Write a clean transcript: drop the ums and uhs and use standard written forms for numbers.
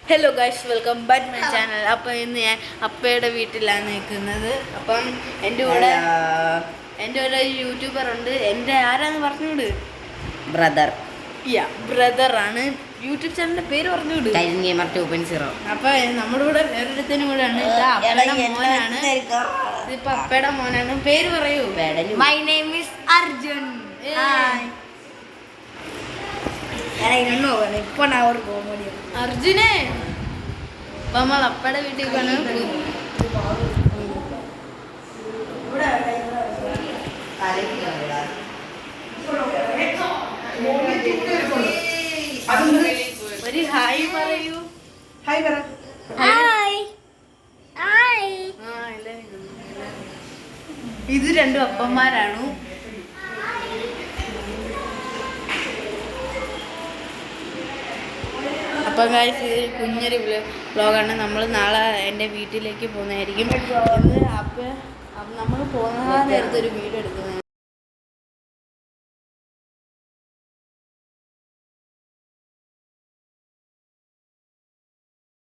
Hello guys, welcome back my channel. അപ്പം ഇന്ന് ഞാൻ അപ്പയുടെ വീട്ടിലാണ് നിൽക്കുന്നത്. അപ്പം എൻ്റെ കൂടെ ഒരു യൂട്യൂബർ ഉണ്ട്. എൻ്റെ ആരാന്ന് പറഞ്ഞുവിട്. ബ്രദറാണ്. യൂട്യൂബ് ചാനലിൻ്റെ പേര് പറഞ്ഞുവിട്. അപ്പം നമ്മുടെ കൂടെ വേറൊരുത്തനും കൂടെ ആണ്. അപ്പയുടെ മോനാണ്. ഇതിപ്പോൾ അപ്പയുടെ മോനാണ്. പേര് പറയൂ. My name is Arjun. അർജുനെ, അപ്പൊ നമ്മൾ അപ്പയുടെ വീട്ടിൽ പോകാണ്. ഒരു ഹായ് പറയൂ. ഹായ് പറ. ഇത് രണ്ടും അപ്പന്മാരാണ്. അപ്പം ഗൈസ്, ഇത് കുഞ്ഞൊരു വ്ലോഗാണ്. നമ്മൾ നാളെ എൻ്റെ വീട്ടിലേക്ക് പോകുന്നതായിരിക്കും. ഇന്ന് നമ്മൾ പോകുന്ന നേരത്തെ ഒരു വീഡിയോ എടുക്കുന്നതായിരിക്കും.